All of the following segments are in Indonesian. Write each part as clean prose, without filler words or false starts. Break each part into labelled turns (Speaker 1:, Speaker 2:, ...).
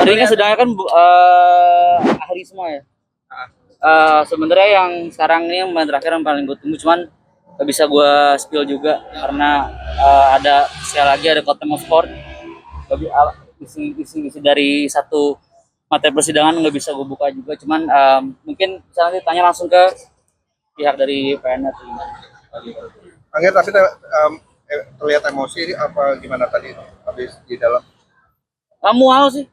Speaker 1: Hari ini kan sedangnya kan ahli semua ya. Sebenarnya yang sekarang ini yang terakhir yang paling gue tunggu, cuman gak bisa gue spill juga karena ada sekali lagi ada contempt of court, isi dari satu materi persidangan nggak bisa gue buka juga, cuman mungkin bisa nanti tanya langsung ke pihak dari PN atau gimana.
Speaker 2: Angger, tapi terlihat emosi apa gimana tadi habis di dalam?
Speaker 1: Mual sih.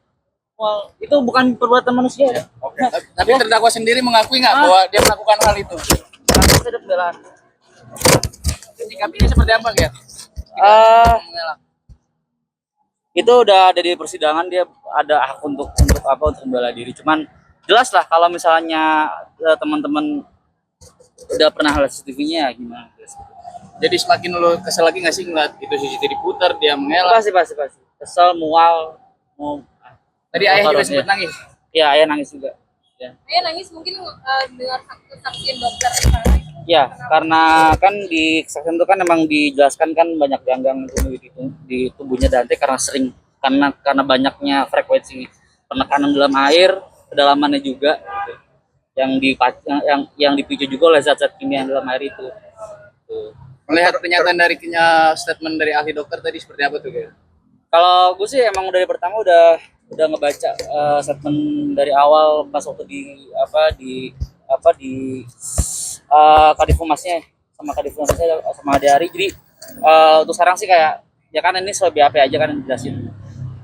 Speaker 1: Mual. Itu bukan perbuatan manusia ya.
Speaker 2: Oke.
Speaker 3: Tapi terdakwa sendiri mengakui nggak bahwa dia melakukan hal itu?
Speaker 1: Itu ada pembelaan.
Speaker 3: Sikapnya seperti apa, Ger?
Speaker 1: Itu udah ada di persidangan, dia ada hak untuk membela diri. Cuman jelas lah kalau misalnya teman-teman udah pernah lihat CCTV-nya gimana.
Speaker 3: Jadi semakin lo kesel lagi nggak sih ngeliat itu CCTV diputar, dia mengelak?
Speaker 1: Pasti. Kesel, mual, mau.
Speaker 3: Tadi ayah juga sempat nangis.
Speaker 1: Iya, ayah nangis juga. Ya.
Speaker 4: Ayah nangis mungkin dengar kesaksian dokter.
Speaker 1: Ya, karena kan di kesaksian itu kan memang dijelaskan kan banyak ganggang di tubuhnya Dante karena karena banyaknya frekuensi penekanan dalam air, kedalamannya juga gitu. Yang dipicu juga oleh zat-zat kimia dalam air itu. Tuh.
Speaker 3: Melihat pernyataan dari statement dari ahli dokter tadi seperti apa tuh, Ger?
Speaker 1: Kalau gue sih emang dari pertama udah ngebaca statement dari awal pas waktu di Kadifumasnya sama Ade Ari. Jadi untuk sekarang sih kayak ya kan ini soal BAP aja kan jelasin.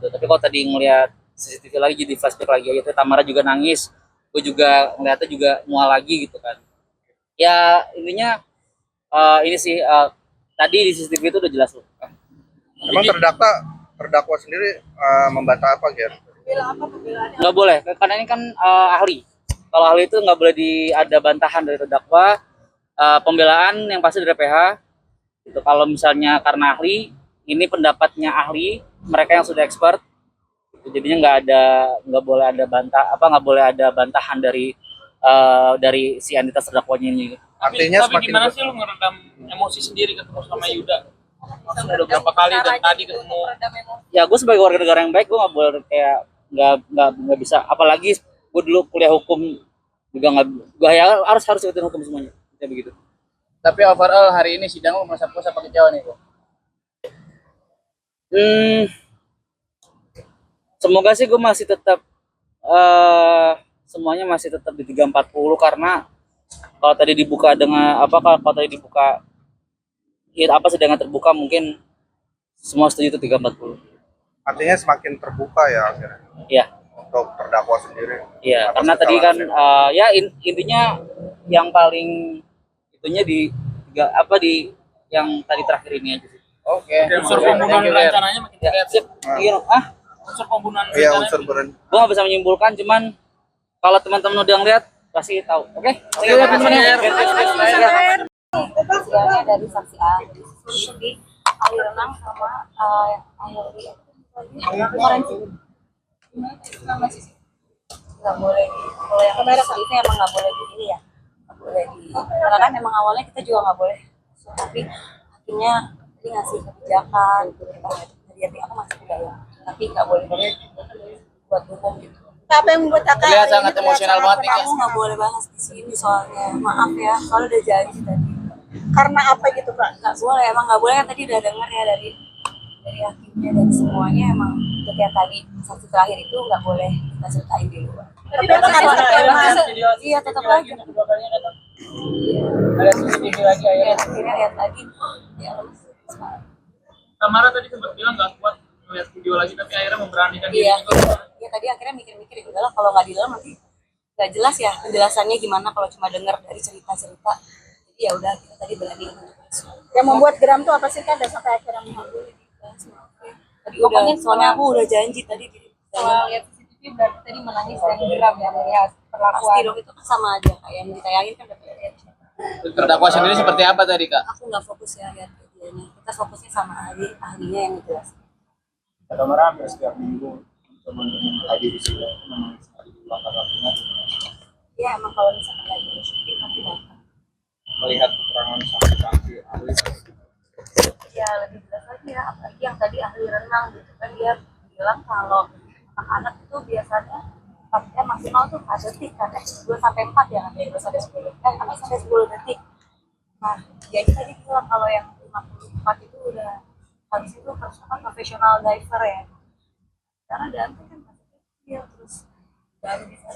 Speaker 1: Tapi kalau tadi ngelihat CCTV lagi jadi flashback lagi aja. Tamara juga nangis, gue juga ngeliatnya juga mual lagi gitu kan. Ya intinya ini sih tadi di CCTV itu udah jelas loh.
Speaker 2: Emang terdakwa sendiri membantah apa, Ger?
Speaker 1: Nggak boleh, karena ini kan ahli. Kalau ahli itu nggak boleh ada bantahan dari terdakwa. Pembelaan yang pasti dari PH. Itu kalau misalnya karena ahli, ini pendapatnya ahli, mereka yang sudah expert. Jadinya nggak boleh ada bantahan dari si entitas terdakwanya ini.
Speaker 3: Artinya tapi gimana sih lu ngeredam emosi sendiri ketemu sama Yuda? Udah berapa kali dan tadi ketemu.
Speaker 1: Ya gue sebagai warga negara yang baik, gue nggak boleh kayak nggak bisa. Apalagi gue dulu kuliah hukum juga gue ya harus ikutin hukum semuanya. Kayak begitu.
Speaker 3: Tapi overall hari ini sidang lu merasa puas apa kecewa nih, Bu?
Speaker 1: Semoga sih gue masih tetap semuanya masih tetap di 340 karena kalau tadi dibuka sidangnya terbuka mungkin semua setuju itu 340.
Speaker 2: Artinya semakin terbuka ya akhirnya.
Speaker 1: Iya.
Speaker 2: Untuk terdakwa sendiri.
Speaker 1: Iya, karena tadi kan intinya yang paling itunya di yang tadi terakhir ini aja sih.
Speaker 3: Oke.
Speaker 5: Unsur pembunuhan rencananya makin terlihat.
Speaker 1: Unsur
Speaker 5: pembunuhan
Speaker 2: Iya, unsur berencana.
Speaker 1: Gue nggak bisa menyimpulkan, cuman kalau teman-teman udah ngeliat pasti tahu. Oke?
Speaker 4: Hasilnya dari saksi A, jadi ahli renang sama ahli forensik. Nggak boleh kalau yang itu emang nggak boleh di ini ya, nggak boleh karena kan emang awalnya kita juga nggak boleh, tapi akhirnya tadi ngasih kebijakan jadi aku masih budaya, tapi nggak boleh buat umum gitu.
Speaker 6: Apa yang membuat kakak
Speaker 3: Terlihat sangat emosional banget nih,
Speaker 4: Kamu nggak boleh bahas di sini soalnya, maaf ya, soalnya udah janji tadi.
Speaker 6: karena apa gitu kak?
Speaker 4: Nggak boleh, emang nggak boleh kan tadi udah dengar ya dari hakimnya dan semuanya, emang untuk yang tadi saksi terakhir itu nggak boleh kita ceritain di luar.
Speaker 6: Tapi tetap ada
Speaker 4: Iya tetap lagi.
Speaker 5: Ada CCTV lagi
Speaker 4: Iya
Speaker 5: ayah.
Speaker 4: akhirnya lihat lagi. Ya,
Speaker 5: Tamara tadi sempat bilang nggak kuat melihat video lagi, tapi akhirnya memberanikan diri.
Speaker 4: iya. Iya tadi akhirnya mikir-mikir ya udahlah kalau nggak di dalam nanti nggak jelas ya penjelasannya gimana kalau cuma dengar dari cerita-cerita. Jadi ya udah kita tadi berani.
Speaker 6: yang membuat geram tuh apa sih kak? Dan sampai akhirnya mengambil.
Speaker 4: Tadi udah, soalnya aku udah janji tadi
Speaker 7: Soal lihat CCTV berarti tadi menangis dan geram ya melihat
Speaker 4: pasti
Speaker 7: perlakuan.
Speaker 4: dong, itu kan sama aja kayak yang ditayangin kan udah lihat.
Speaker 3: Terdakwa sendiri seperti apa tadi, Kak?
Speaker 4: Aku nggak fokus ya lihat videonya, kita fokusnya sama ahlinya yang jelas.
Speaker 5: Tamara hampir setiap minggu coba hadir di sini, memang sekali diluangkan waktunya.
Speaker 4: Iya emang kalau misalkan lagi syuting pasti datang.
Speaker 5: Melihat keterangan saksi ahli.
Speaker 4: Ya lebih jelas lagi ya, apalagi yang tadi ahli renang gitu kan, dia bilang kalau anak itu biasanya maksimal tuh 4 detik kan, 2 sampai 4 ya, 2 sampai 10, sampai 10 detik. Nah, jadi tadi bilang kalau yang 54 itu udah habis itu harus profesional diver ya. Karena Dante kan masih kecil, terus baru bisa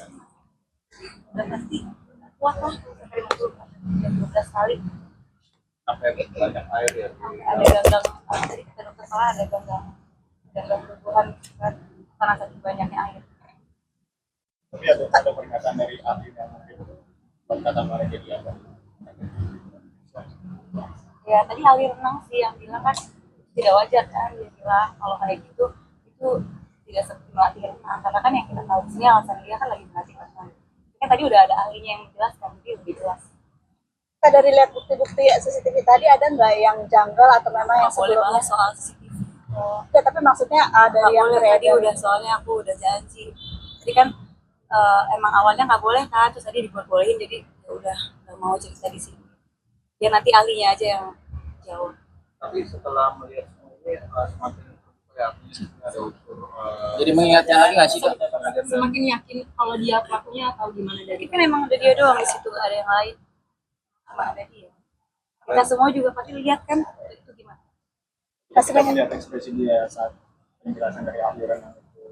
Speaker 4: udah pasti kuat lah sampai 12 kali.
Speaker 2: Sampai banyak air ya.
Speaker 4: Ada ganggang, tadi kata dokter salah ada ganggang tumbuhan kan karena saking banyaknya air.
Speaker 5: Tapi ada pernyataan dari ahli yang mungkin berkata malah jadi apa?
Speaker 4: Ya tadi ahli renang sih yang bilang kan tidak wajar kan, dia bilang kalau kayak gitu itu tidak seperti melatih renang, karena kan yang kita tahu di sini alasan dia kan lagi melatih renang. Kan tadi udah ada ahlinya yang menjelaskan, jadi lebih jelas.
Speaker 6: Dari lihat bukti-bukti CCTV tadi ada nggak yang janggal atau memang yang
Speaker 4: Nggak boleh
Speaker 6: sebelumnya?
Speaker 4: bahas soal CCTV.
Speaker 6: Ya, tapi maksudnya ada
Speaker 4: Nggak
Speaker 6: yang
Speaker 4: boleh, tadi
Speaker 6: beredar.
Speaker 4: udah, soalnya aku udah janji. Jadi kan emang awalnya nggak boleh kan, terus tadi dibolehin, jadi ya udah nggak mau cerita di sini. Ya nanti ahlinya aja yang jawab.
Speaker 2: Tapi setelah melihat semua ini semakin yakin ada unsur
Speaker 3: Jadi mengingatkan lagi nggak sih Kak?
Speaker 7: Semakin yakin kalau dia pelakunya atau gimana dari
Speaker 4: Tapi kan emang ada dia doang di situ, ada yang lain. Cuma ada dia. Kita semua juga pasti lihat kan itu gimana.
Speaker 5: Kita melihat ekspresi dia saat penjelasan dari ahli renang itu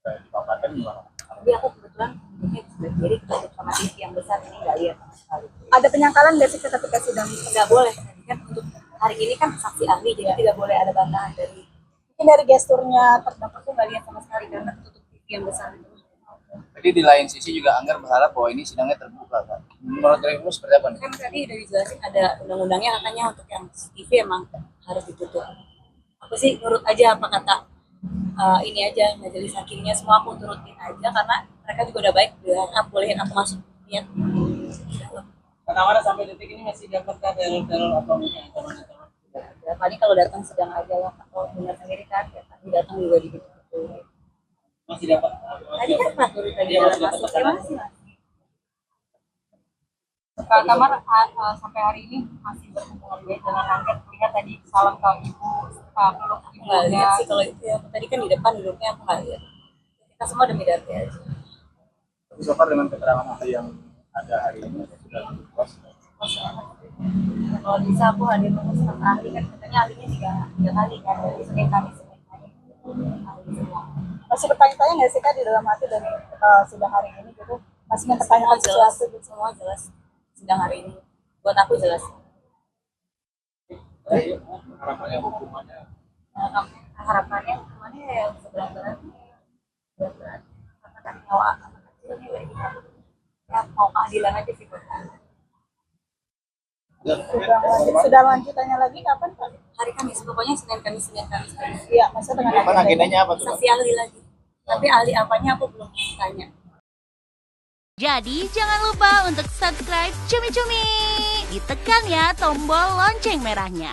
Speaker 5: dipaparkan gimana?
Speaker 4: Tapi aku kebetulan duduknya di sebelah kiri, ketemu sama TV yang besar, ini nggak lihat sama sekali.
Speaker 6: Ada penyangkalan nggak sih ketika sidang?
Speaker 4: Nggak boleh, tadi kan untuk hari ini kan saksi ahli, jadi tidak boleh ada bantahan dari.
Speaker 6: Mungkin dari gesturnya terdampak.
Speaker 4: Aku nggak lihat sama sekali karena tutup TV yang besar itu.
Speaker 3: Jadi di lain sisi juga Angger berharap bahwa ini sidangnya terbuka kan. Menurut Revo seperti apa nih?
Speaker 4: Kan tadi udah dijelasin ada undang-undangnya, katanya untuk yang TV emang harus ditutup. Aku sih nurut aja apa kata ini aja majelis hakimnya, semua aku turutin aja karena mereka juga udah baik, udah bolehin aku masuk lihat.
Speaker 3: Karena sampai detik ini masih dapat teror atau mungkin
Speaker 4: Ya, paling kalau datang sedang aja lah, kalau benar sendiri kan ya, tadi datang juga di situ.
Speaker 3: masih dapat.
Speaker 4: Tadi kan Pak Nuri tadi dalam masuk ya masih.
Speaker 7: Kak Tamar sampai hari ini masih berhubungan baik dengan Angger, melihat tadi salam ke ibu, peluk
Speaker 4: Nggak lihat
Speaker 7: ibunya.
Speaker 4: sih kalau itu ya, tadi kan di depan duduknya aku nggak lihat. Kita semua demi Darti aja.
Speaker 5: Tapi so far dengan keterangan ahli yang ada hari ini sudah puas.
Speaker 4: Kalau bisa aku hadir sama ahli kan, katanya ahlinya tiga kali kan, dari Senin Kamis Senin Kamis. Ahli semua.
Speaker 6: Masih bertanya-tanya nggak sih Kak di dalam hati dari sidang hari ini gitu? Masih mempertanyakan
Speaker 4: Semua jelas,
Speaker 6: sesuatu gitu?
Speaker 4: semua jelas. Sidang hari ini buat aku jelas.
Speaker 2: harapannya hukumannya
Speaker 4: Harapannya hukumannya yang seberat-berat, berat-berat. Karena kan nyawa anak kecil ini lagi ya mau keadilan aja sih buat aku.
Speaker 6: Sudah lanjutannya lagi kapan Pak?
Speaker 4: Hari Kamis, pokoknya Senin Kamis.
Speaker 6: Iya, maksudnya dengan
Speaker 5: Kapan agendanya apa tuh?
Speaker 4: Saksi ahli lagi. Tapi ahli apanya aku belum tanya.
Speaker 8: Jadi jangan lupa untuk subscribe Cumi Cumi. Ditekan ya tombol lonceng merahnya.